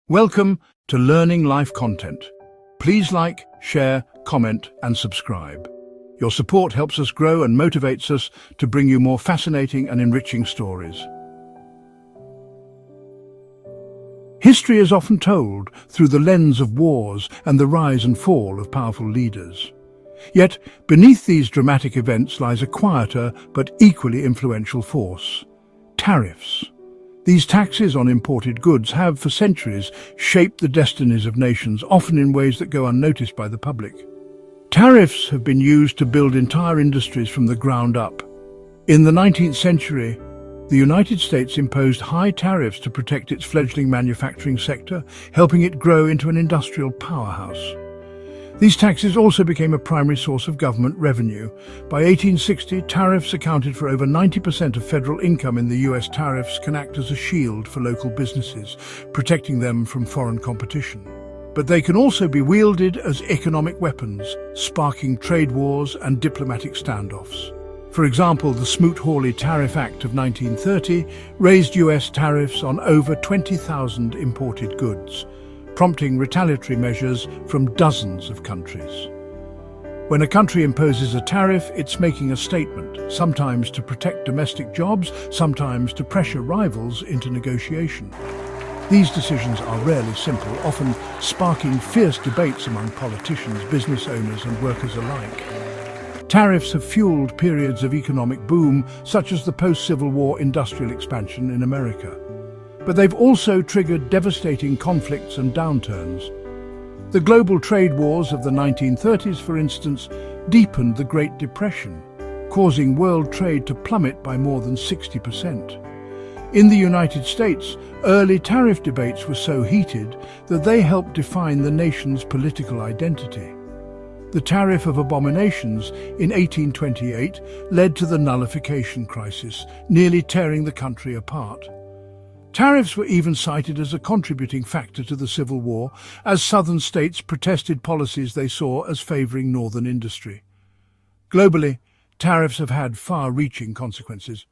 Welcome to Learning Life Content. Please like, share, comment, and subscribe. Your support helps us grow and motivates us to bring you more fascinating and enriching stories. History is often told through the lens of wars and the rise and fall of powerful leaders. Yet, beneath these dramatic events lies a quieter but equally influential force: tariffs. These taxes on imported goods have, for centuries, shaped the destinies of nations, often in ways that go unnoticed by the public. Tariffs have been used to build entire industries from the ground up. In the 19th century, the United States imposed high tariffs to protect its fledgling manufacturing sector, helping it grow into an industrial powerhouse. These taxes also became a primary source of government revenue. By 1860, tariffs accounted for over 90% of federal income in the US. Tariffs can act as a shield for local businesses, protecting them from foreign competition. But they can also be wielded as economic weapons, sparking trade wars and diplomatic standoffs. For example, the Smoot-Hawley Tariff Act of 1930 raised US tariffs on over 20,000 imported goods, prompting retaliatory measures from dozens of countries. When a country imposes a tariff, it's making a statement, sometimes to protect domestic jobs, sometimes to pressure rivals into negotiation. These decisions are rarely simple, often sparking fierce debates among politicians, business owners, and workers alike. Tariffs have fueled periods of economic boom, such as the post-Civil War industrial expansion in America. But they've also triggered devastating conflicts and downturns. The global trade wars of the 1930s, for instance, deepened the Great Depression, causing world trade to plummet by more than 60%. In the United States, early tariff debates were so heated that they helped define the nation's political identity. The Tariff of Abominations in 1828 led to the nullification crisis, nearly tearing the country apart. Tariffs were even cited as a contributing factor to the Civil War, as southern states protested policies they saw as favoring northern industry. Globally, tariffs have had far-reaching consequences.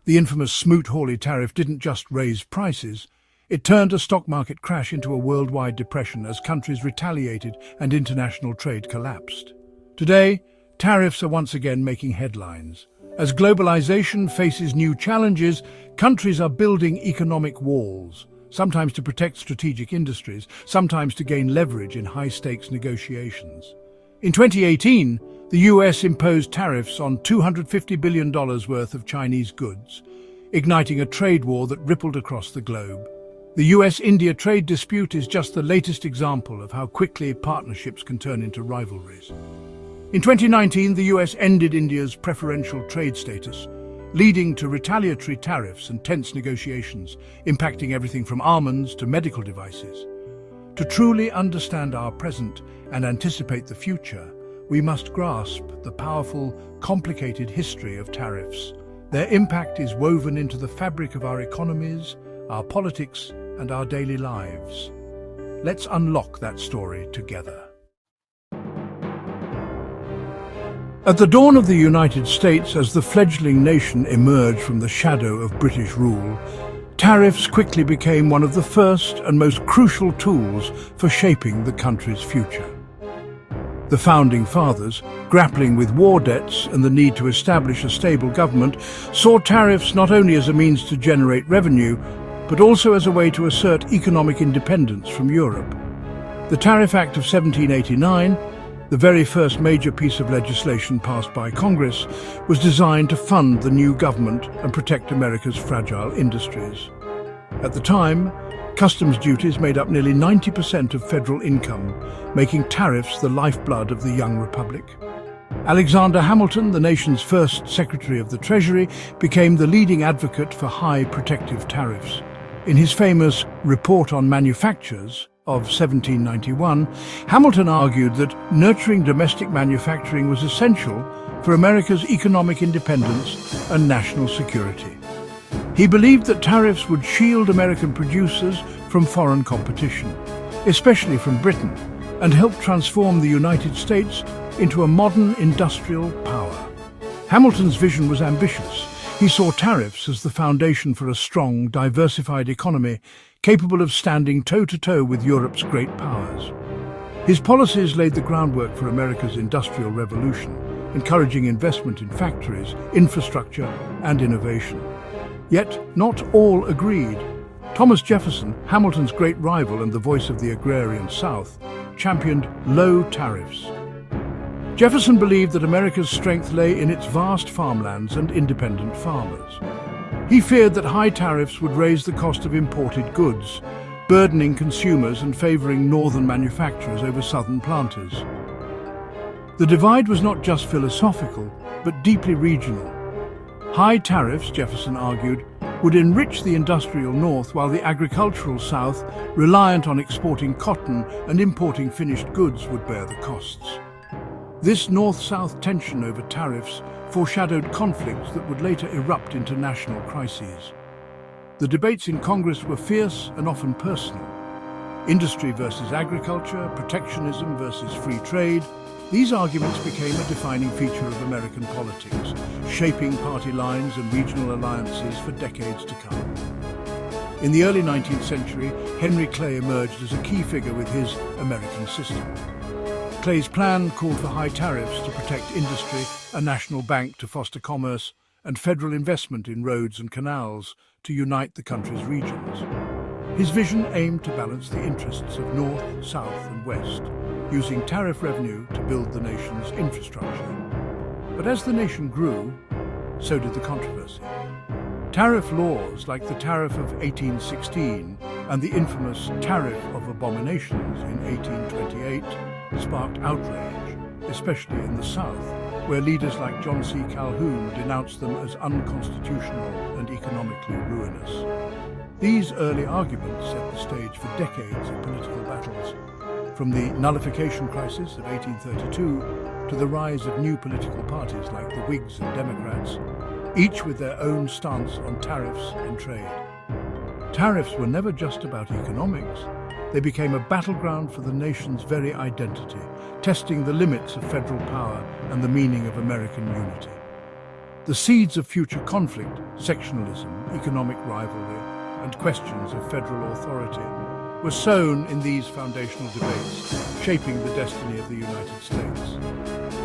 The infamous Smoot-Hawley tariff didn't just raise prices, it turned a stock market crash into a worldwide depression as countries retaliated and international trade collapsed. Today, tariffs are once again making headlines. As globalization faces new challenges, countries are building economic walls, sometimes to protect strategic industries, sometimes to gain leverage in high-stakes negotiations. In 2018, the US imposed tariffs on $250 billion worth of Chinese goods, igniting a trade war that rippled across the globe. The US-India trade dispute is just the latest example of how quickly partnerships can turn into rivalries. In 2019, the US ended India's preferential trade status, leading to retaliatory tariffs and tense negotiations, impacting everything from almonds to medical devices. To truly understand our present and anticipate the future, we must grasp the powerful, complicated history of tariffs. Their impact is woven into the fabric of our economies, our politics, and our daily lives. Let's unlock that story together. At the dawn of the United States, as the fledgling nation emerged from the shadow of British rule, tariffs quickly became one of the first and most crucial tools for shaping the country's future. The Founding Fathers, grappling with war debts and the need to establish a stable government, saw tariffs not only as a means to generate revenue, but also as a way to assert economic independence from Europe. The Tariff Act of 1789, the very first major piece of legislation passed by Congress, was designed to fund the new government and protect America's fragile industries. At the time, customs duties made up nearly 90% of federal income, making tariffs the lifeblood of the young republic. Alexander Hamilton, the nation's first Secretary of the Treasury, became the leading advocate for high protective tariffs. In his famous Report on Manufactures of 1791, Hamilton argued that nurturing domestic manufacturing was essential for America's economic independence and national security. He believed that tariffs would shield American producers from foreign competition, especially from Britain, and help transform the United States into a modern industrial power. Hamilton's vision was ambitious. He saw tariffs as the foundation for a strong, diversified economy, capable of standing toe-to-toe with Europe's great powers. His policies laid the groundwork for America's Industrial Revolution, encouraging investment in factories, infrastructure, and innovation. Yet, not all agreed. Thomas Jefferson, Hamilton's great rival and the voice of the agrarian South, championed low tariffs. Jefferson believed that America's strength lay in its vast farmlands and independent farmers. He feared that high tariffs would raise the cost of imported goods, burdening consumers and favoring northern manufacturers over southern planters. The divide was not just philosophical, but deeply regional. High tariffs, Jefferson argued, would enrich the industrial North while the agricultural South, reliant on exporting cotton and importing finished goods, would bear the costs. This North-South tension over tariffs foreshadowed conflicts that would later erupt into national crises. The debates in Congress were fierce and often personal. Industry versus agriculture, protectionism versus free trade. These arguments became a defining feature of American politics, shaping party lines and regional alliances for decades to come. In the early 19th century, Henry Clay emerged as a key figure with his American System. Clay's plan called for high tariffs to protect industry, a national bank to foster commerce, and federal investment in roads and canals to unite the country's regions. His vision aimed to balance the interests of North, South, and West, using tariff revenue to build the nation's infrastructure. But as the nation grew, so did the controversy. Tariff laws like the Tariff of 1816 and the infamous Tariff of Abominations in 1828 sparked outrage, especially in the South, where leaders like John C. Calhoun denounced them as unconstitutional and economically ruinous. These early arguments set the stage for decades of political battles, from the nullification crisis of 1832 to the rise of new political parties like the Whigs and Democrats, each with their own stance on tariffs and trade. Tariffs were never just about economics. They became a battleground for the nation's very identity, testing the limits of federal power and the meaning of American unity. The seeds of future conflict, sectionalism, economic rivalry, and questions of federal authority were sown in these foundational debates, shaping the destiny of the United States.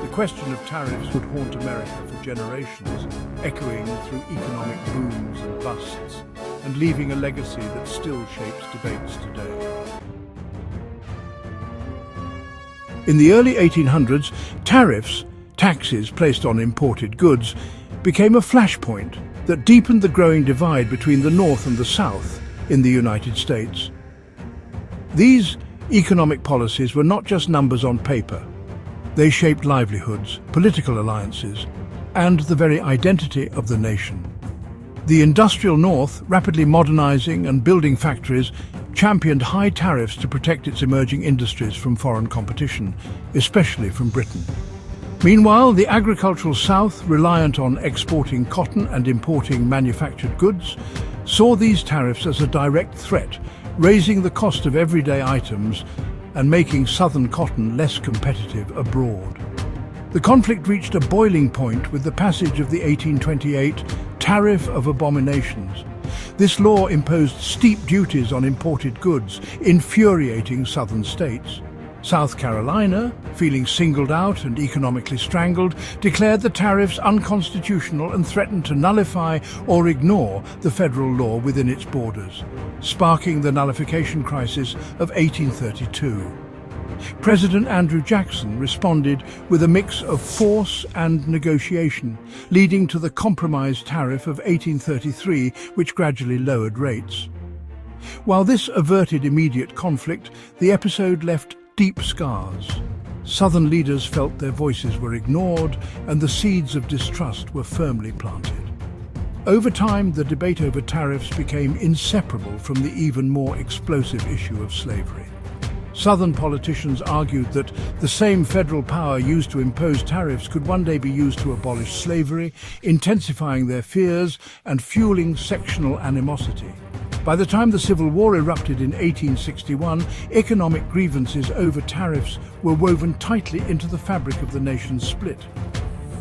The question of tariffs would haunt America for generations, echoing through economic booms and busts, and leaving a legacy that still shapes debates today. In the early 1800s, tariffs, taxes placed on imported goods, became a flashpoint that deepened the growing divide between the North and the South in the United States. These economic policies were not just numbers on paper. They shaped livelihoods, political alliances, and the very identity of the nation. The industrial North, rapidly modernizing and building factories, championed high tariffs to protect its emerging industries from foreign competition, especially from Britain. Meanwhile, the agricultural South, reliant on exporting cotton and importing manufactured goods, saw these tariffs as a direct threat, raising the cost of everyday items and making Southern cotton less competitive abroad. The conflict reached a boiling point with the passage of the 1828 Tariff of Abominations. This law imposed steep duties on imported goods, infuriating Southern states. South Carolina, feeling singled out and economically strangled, declared the tariffs unconstitutional and threatened to nullify or ignore the federal law within its borders, sparking the nullification crisis of 1832. President Andrew Jackson responded with a mix of force and negotiation, leading to the compromise tariff of 1833, which gradually lowered rates. While this averted immediate conflict, the episode left deep scars. Southern leaders felt their voices were ignored and the seeds of distrust were firmly planted. Over time, the debate over tariffs became inseparable from the even more explosive issue of slavery. Southern politicians argued that the same federal power used to impose tariffs could one day be used to abolish slavery, intensifying their fears and fueling sectional animosity. By the time the Civil War erupted in 1861, economic grievances over tariffs were woven tightly into the fabric of the nation's split.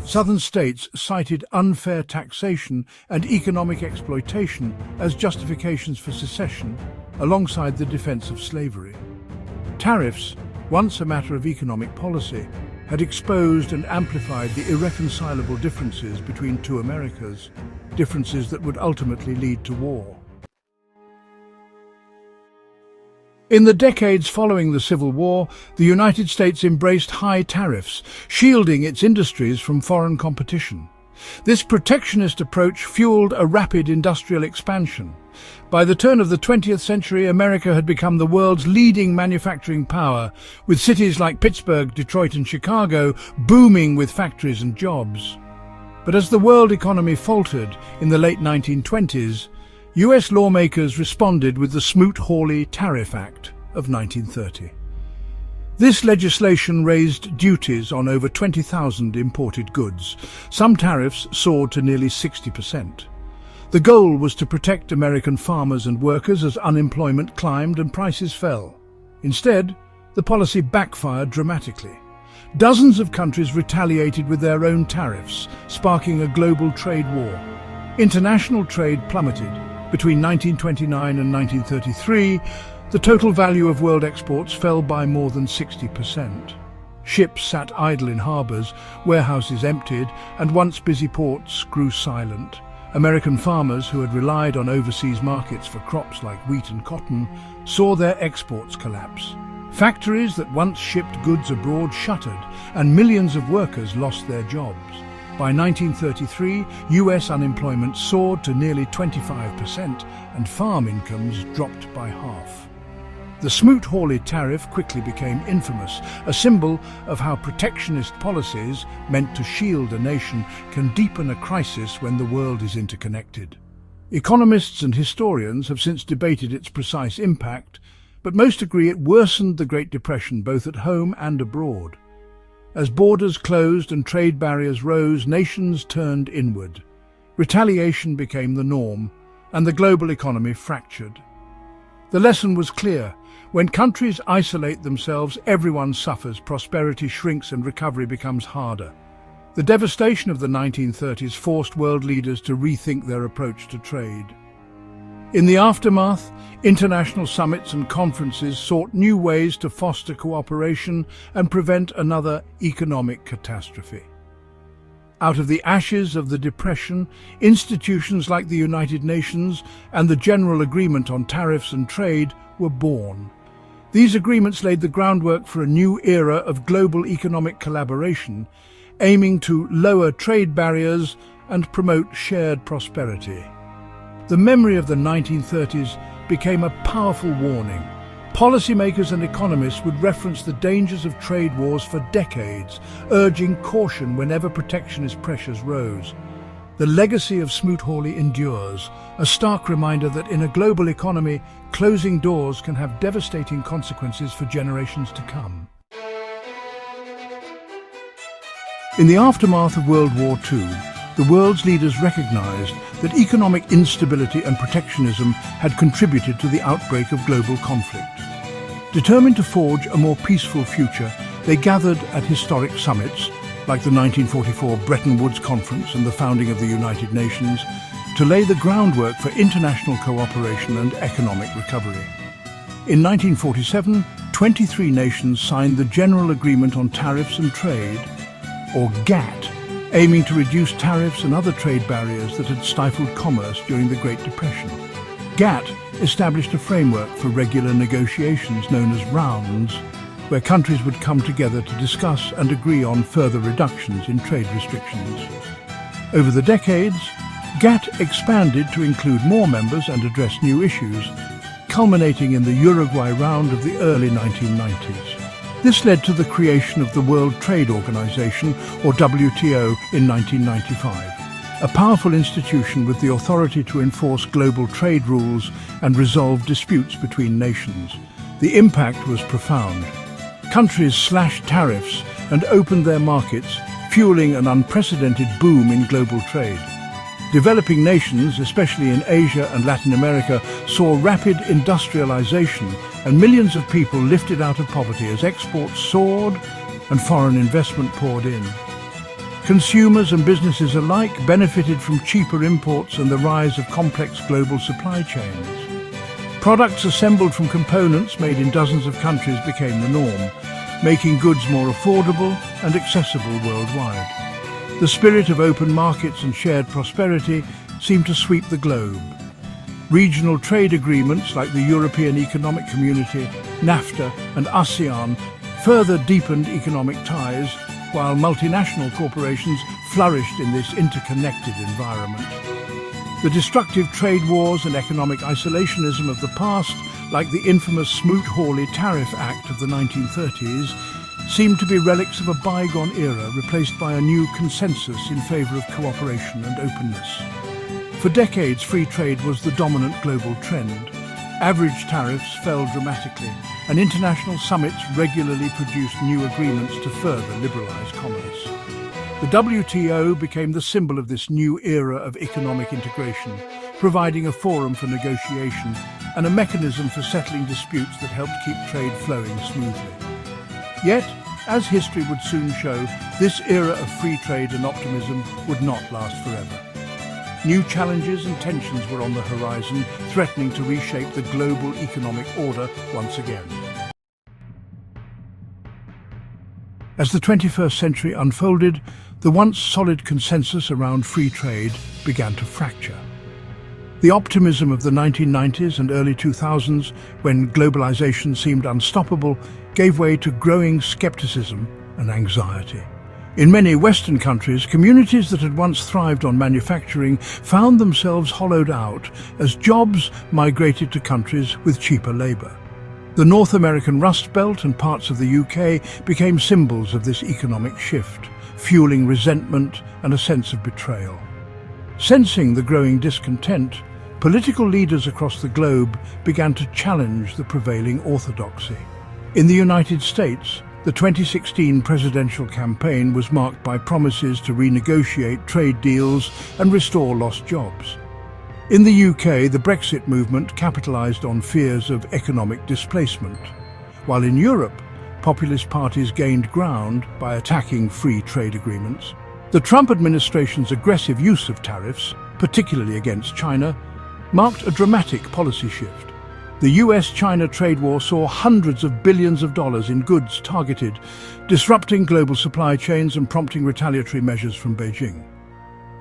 Southern states cited unfair taxation and economic exploitation as justifications for secession, alongside the defense of slavery. Tariffs, once a matter of economic policy, had exposed and amplified the irreconcilable differences between two Americas, differences that would ultimately lead to war. In the decades following the Civil War, the United States embraced high tariffs, shielding its industries from foreign competition. This protectionist approach fueled a rapid industrial expansion. By the turn of the 20th century, America had become the world's leading manufacturing power, with cities like Pittsburgh, Detroit and Chicago booming with factories and jobs. But as the world economy faltered in the late 1920s, US lawmakers responded with the Smoot-Hawley Tariff Act of 1930. This legislation raised duties on over 20,000 imported goods. Some tariffs soared to nearly 60%. The goal was to protect American farmers and workers as unemployment climbed and prices fell. Instead, the policy backfired dramatically. Dozens of countries retaliated with their own tariffs, sparking a global trade war. International trade plummeted. Between 1929 and 1933, the total value of world exports fell by more than 60%. Ships sat idle in harbours, warehouses emptied, and once busy ports grew silent. American farmers, who had relied on overseas markets for crops like wheat and cotton, saw their exports collapse. Factories that once shipped goods abroad shuttered, and millions of workers lost their jobs. By 1933, US unemployment soared to nearly 25%, and farm incomes dropped by half. The Smoot-Hawley tariff quickly became infamous, a symbol of how protectionist policies, meant to shield a nation, can deepen a crisis when the world is interconnected. Economists and historians have since debated its precise impact, but most agree it worsened the Great Depression both at home and abroad. As borders closed and trade barriers rose, nations turned inward. Retaliation became the norm, and the global economy fractured. The lesson was clear. When countries isolate themselves, everyone suffers, prosperity shrinks and recovery becomes harder. The devastation of the 1930s forced world leaders to rethink their approach to trade. In the aftermath, international summits and conferences sought new ways to foster cooperation and prevent another economic catastrophe. Out of the ashes of the Depression, institutions like the United Nations and the General Agreement on Tariffs and Trade were born. These agreements laid the groundwork for a new era of global economic collaboration, aiming to lower trade barriers and promote shared prosperity. The memory of the 1930s became a powerful warning. Policymakers and economists would reference the dangers of trade wars for decades, urging caution whenever protectionist pressures rose. The legacy of Smoot-Hawley endures, a stark reminder that in a global economy, closing doors can have devastating consequences for generations to come. In the aftermath of World War II, the world's leaders recognized that economic instability and protectionism had contributed to the outbreak of global conflict. Determined to forge a more peaceful future, they gathered at historic summits, like the 1944 Bretton Woods Conference and the founding of the United Nations, to lay the groundwork for international cooperation and economic recovery. In 1947, 23 nations signed the General Agreement on Tariffs and Trade, or GATT, aiming to reduce tariffs and other trade barriers that had stifled commerce during the Great Depression. GATT established a framework for regular negotiations known as rounds, where countries would come together to discuss and agree on further reductions in trade restrictions. Over the decades, GATT expanded to include more members and address new issues, culminating in the Uruguay round of the early 1990s. This led to the creation of the World Trade Organization, or WTO, in 1995, a powerful institution with the authority to enforce global trade rules and resolve disputes between nations. The impact was profound. Countries slashed tariffs and opened their markets, fueling an unprecedented boom in global trade. Developing nations, especially in Asia and Latin America, saw rapid industrialization and millions of people lifted out of poverty as exports soared and foreign investment poured in. Consumers and businesses alike benefited from cheaper imports and the rise of complex global supply chains. Products assembled from components made in dozens of countries became the norm, making goods more affordable and accessible worldwide. The spirit of open markets and shared prosperity seemed to sweep the globe. Regional trade agreements like the European Economic Community, NAFTA and ASEAN further deepened economic ties, while multinational corporations flourished in this interconnected environment. The destructive trade wars and economic isolationism of the past, like the infamous Smoot-Hawley Tariff Act of the 1930s, seemed to be relics of a bygone era replaced by a new consensus in favour of cooperation and openness. For decades, free trade was the dominant global trend. Average tariffs fell dramatically, and international summits regularly produced new agreements to further liberalise commerce. The WTO became the symbol of this new era of economic integration, providing a forum for negotiation and a mechanism for settling disputes that helped keep trade flowing smoothly. Yet, as history would soon show, this era of free trade and optimism would not last forever. New challenges and tensions were on the horizon, threatening to reshape the global economic order once again. As the 21st century unfolded, the once solid consensus around free trade began to fracture. The optimism of the 1990s and early 2000s, when globalization seemed unstoppable, gave way to growing skepticism and anxiety. In many Western countries, communities that had once thrived on manufacturing found themselves hollowed out as jobs migrated to countries with cheaper labor. The North American Rust Belt and parts of the UK became symbols of this economic shift, fueling resentment and a sense of betrayal. Sensing the growing discontent, political leaders across the globe began to challenge the prevailing orthodoxy. In the United States, the 2016 presidential campaign was marked by promises to renegotiate trade deals and restore lost jobs. In the UK, the Brexit movement capitalised on fears of economic displacement, while in Europe, populist parties gained ground by attacking free trade agreements. The Trump administration's aggressive use of tariffs, particularly against China, marked a dramatic policy shift. The US-China trade war saw hundreds of billions of dollars in goods targeted, disrupting global supply chains and prompting retaliatory measures from Beijing.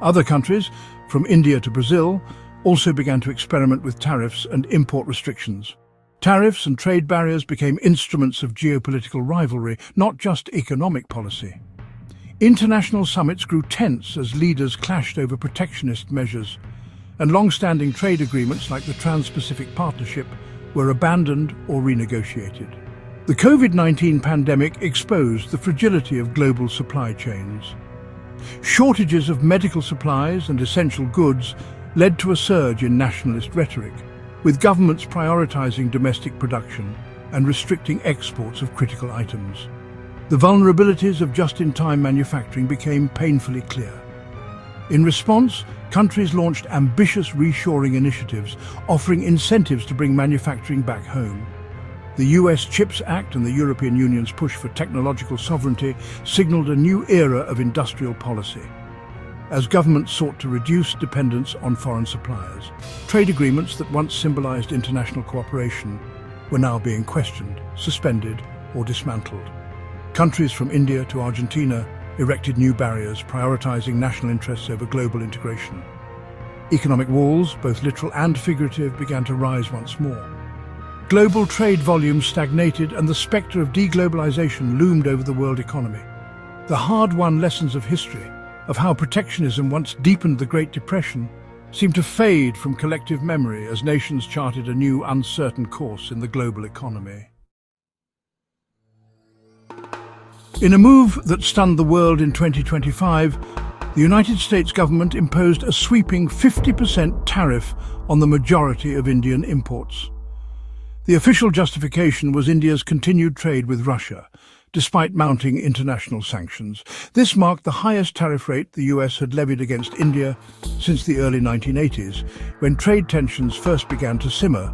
Other countries, from India to Brazil, also began to experiment with tariffs and import restrictions. Tariffs and trade barriers became instruments of geopolitical rivalry, not just economic policy. International summits grew tense as leaders clashed over protectionist measures, and long-standing trade agreements like the Trans-Pacific Partnership were abandoned or renegotiated. The COVID-19 pandemic exposed the fragility of global supply chains. Shortages of medical supplies and essential goods led to a surge in nationalist rhetoric, with governments prioritizing domestic production and restricting exports of critical items. The vulnerabilities of just-in-time manufacturing became painfully clear. In response, countries launched ambitious reshoring initiatives, offering incentives to bring manufacturing back home. The US CHIPS Act and the European Union's push for technological sovereignty signaled a new era of industrial policy. As governments sought to reduce dependence on foreign suppliers, trade agreements that once symbolized international cooperation were now being questioned, suspended, or dismantled. Countries from India to Argentina erected new barriers, prioritizing national interests over global integration. Economic walls, both literal and figurative, began to rise once more. Global trade volumes stagnated and the spectre of deglobalization loomed over the world economy. The hard-won lessons of history, of how protectionism once deepened the Great Depression, seemed to fade from collective memory as nations charted a new, uncertain course in the global economy. In a move that stunned the world in 2025, the United States government imposed a sweeping 50% tariff on the majority of Indian imports. The official justification was India's continued trade with Russia, despite mounting international sanctions. This marked the highest tariff rate the US had levied against India since the early 1980s, when trade tensions first began to simmer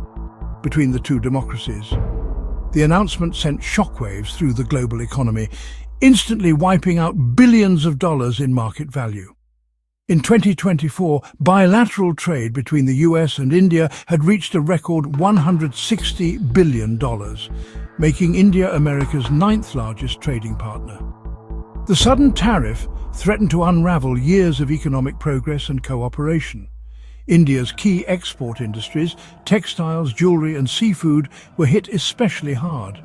between the two democracies. The announcement sent shockwaves through the global economy. instantly wiping out billions of dollars in market value. In 2024, bilateral trade between the US and India had reached a record $160 billion, making India America's ninth largest trading partner. The sudden tariff threatened to unravel years of economic progress and cooperation. India's key export industries, textiles, jewelry and seafood, were hit especially hard.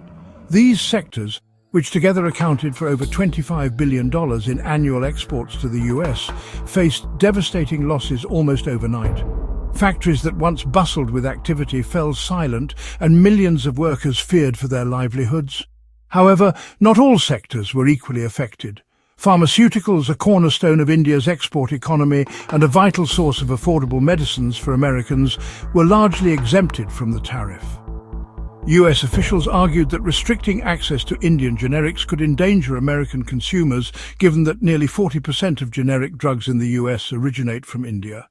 These sectors, which together accounted for over $25 billion in annual exports to the US, faced devastating losses almost overnight. Factories that once bustled with activity fell silent, and millions of workers feared for their livelihoods. However, not all sectors were equally affected. Pharmaceuticals, a cornerstone of India's export economy and a vital source of affordable medicines for Americans, were largely exempted from the tariff. US officials argued that restricting access to Indian generics could endanger American consumers, given that nearly 40% of generic drugs in the US originate from India.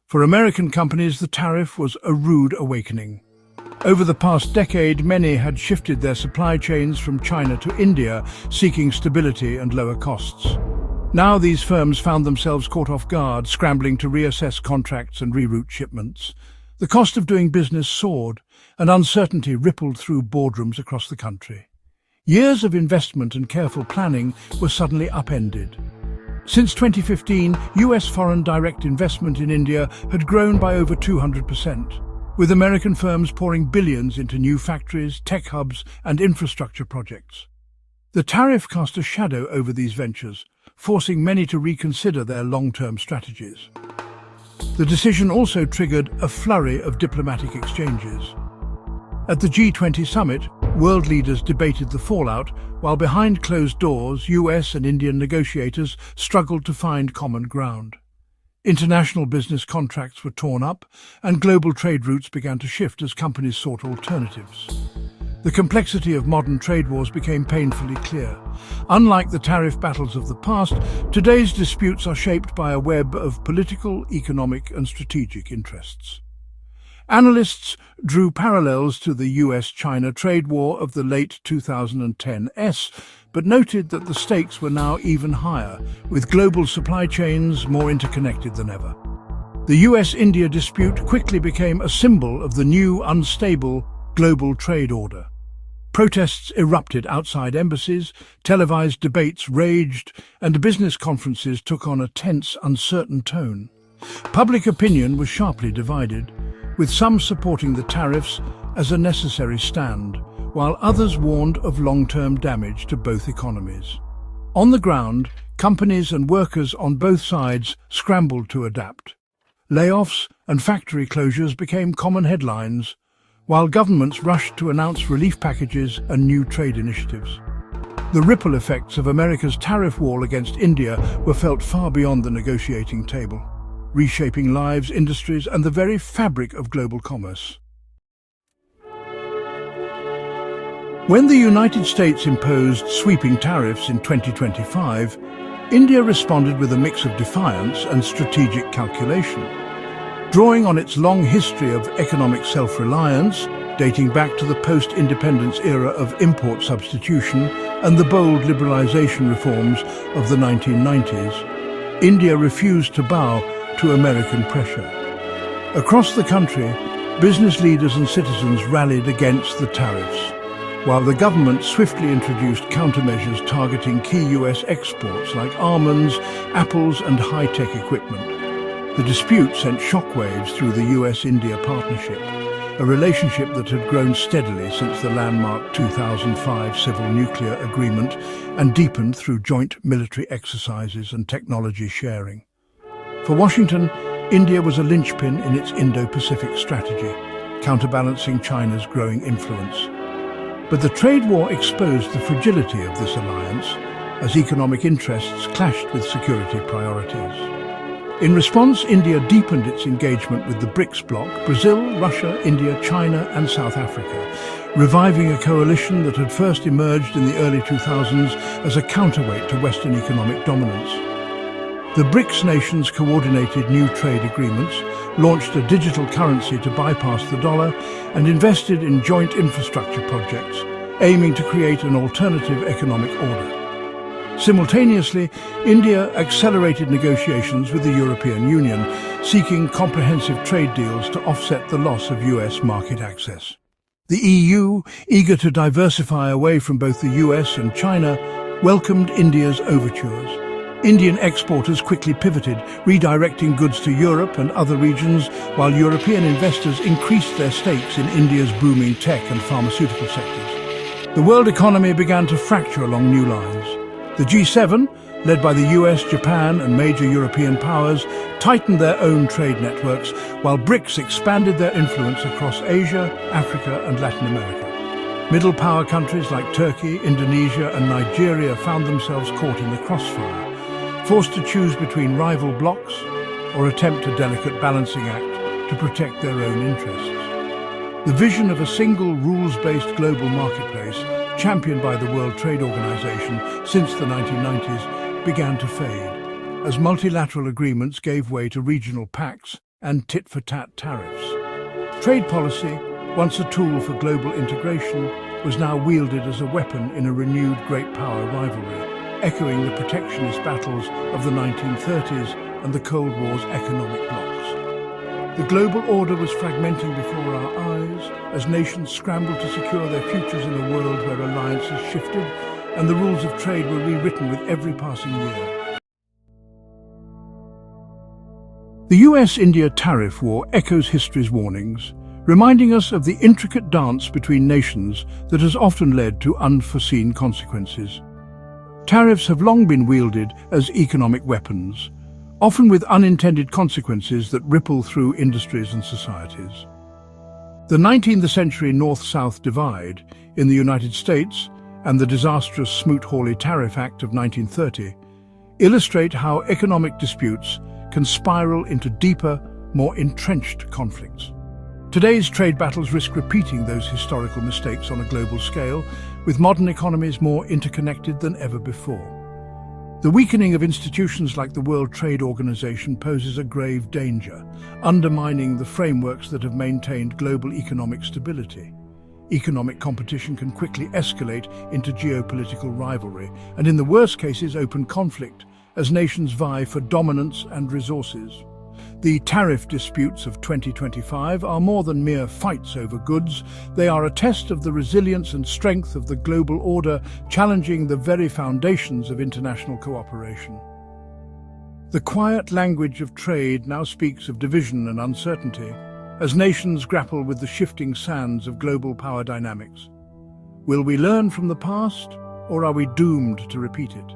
For American companies, the tariff was a rude awakening. Over the past decade, many had shifted their supply chains from China to India, seeking stability and lower costs. Now these firms found themselves caught off guard, scrambling to reassess contracts and reroute shipments. The cost of doing business soared, and uncertainty rippled through boardrooms across the country. Years of investment and careful planning were suddenly upended. Since 2015, US foreign direct investment in India had grown by over 200%, with American firms pouring billions into new factories, tech hubs, and infrastructure projects. The tariff cast a shadow over these ventures, forcing many to reconsider their long-term strategies. The decision also triggered a flurry of diplomatic exchanges. At the G20 summit, world leaders debated the fallout, while behind closed doors, US and Indian negotiators struggled to find common ground. International business contracts were torn up, and global trade routes began to shift as companies sought alternatives. The complexity of modern trade wars became painfully clear. Unlike the tariff battles of the past, today's disputes are shaped by a web of political, economic, and strategic interests. Analysts drew parallels to the US-China trade war of the late 2010s, but noted that the stakes were now even higher, with global supply chains more interconnected than ever. The US-India dispute quickly became a symbol of the new, unstable global trade order. Protests erupted outside embassies, televised debates raged, and business conferences took on a tense, uncertain tone. Public opinion was sharply divided, with some supporting the tariffs as a necessary stand, while others warned of long-term damage to both economies. On the ground, companies and workers on both sides scrambled to adapt. Layoffs and factory closures became common headlines, while governments rushed to announce relief packages and new trade initiatives. The ripple effects of America's tariff war against India were felt far beyond the negotiating table, reshaping lives, industries, and the very fabric of global commerce. When the United States imposed sweeping tariffs in 2025, India responded with a mix of defiance and strategic calculation. Drawing on its long history of economic self-reliance, dating back to the post-independence era of import substitution and the bold liberalization reforms of the 1990s, India refused to bow to American pressure. Across the country, business leaders and citizens rallied against the tariffs, while the government swiftly introduced countermeasures targeting key US exports like almonds, apples, and high-tech equipment. The dispute sent shockwaves through the US-India partnership, a relationship that had grown steadily since the landmark 2005 Civil Nuclear Agreement and deepened through joint military exercises and technology sharing. For Washington, India was a linchpin in its Indo-Pacific strategy, counterbalancing China's growing influence. But the trade war exposed the fragility of this alliance as economic interests clashed with security priorities. In response, India deepened its engagement with the BRICS bloc, Brazil, Russia, India, China, and South Africa, reviving a coalition that had first emerged in the early 2000s as a counterweight to Western economic dominance. The BRICS nations coordinated new trade agreements, launched a digital currency to bypass the dollar, and invested in joint infrastructure projects, aiming to create an alternative economic order. Simultaneously, India accelerated negotiations with the European Union, seeking comprehensive trade deals to offset the loss of US market access. The EU, eager to diversify away from both the US and China, welcomed India's overtures. Indian exporters quickly pivoted, redirecting goods to Europe and other regions, while European investors increased their stakes in India's booming tech and pharmaceutical sectors. The world economy began to fracture along new lines. The G7, led by the US, Japan and major European powers, tightened their own trade networks, while BRICS expanded their influence across Asia, Africa and Latin America. Middle power countries like Turkey, Indonesia and Nigeria found themselves caught in the crossfire, forced to choose between rival blocs or attempt a delicate balancing act to protect their own interests. The vision of a single rules-based global marketplace, championed by the World Trade Organization since the 1990s, began to fade, as multilateral agreements gave way to regional pacts and tit-for-tat tariffs. Trade policy, once a tool for global integration, was now wielded as a weapon in a renewed great power rivalry, echoing the protectionist battles of the 1930s and the Cold War's economic blocs. The global order was fragmenting before our eyes as nations scrambled to secure their futures in a world where alliances shifted and the rules of trade were rewritten with every passing year. The US-India tariff war echoes history's warnings, reminding us of the intricate dance between nations that has often led to unforeseen consequences. Tariffs have long been wielded as economic weapons, often with unintended consequences that ripple through industries and societies. The 19th century North-South divide in the United States and the disastrous Smoot-Hawley Tariff Act of 1930 illustrate how economic disputes can spiral into deeper, more entrenched conflicts. Today's trade battles risk repeating those historical mistakes on a global scale, with modern economies more interconnected than ever before. The weakening of institutions like the World Trade Organization poses a grave danger, undermining the frameworks that have maintained global economic stability. Economic competition can quickly escalate into geopolitical rivalry, and in the worst cases open conflict, as nations vie for dominance and resources. The tariff disputes of 2025 are more than mere fights over goods. They are a test of the resilience and strength of the global order, challenging the very foundations of international cooperation. The quiet language of trade now speaks of division and uncertainty, as nations grapple with the shifting sands of global power dynamics. Will we learn from the past, or are we doomed to repeat it?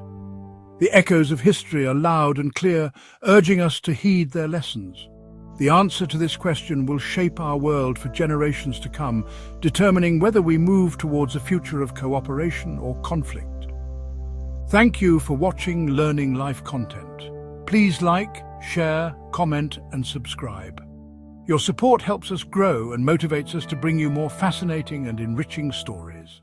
The echoes of history are loud and clear, urging us to heed their lessons. The answer to this question will shape our world for generations to come, determining whether we move towards a future of cooperation or conflict. Thank you for watching Learning Life content. Please like, share, comment, and subscribe. Your support helps us grow and motivates us to bring you more fascinating and enriching stories.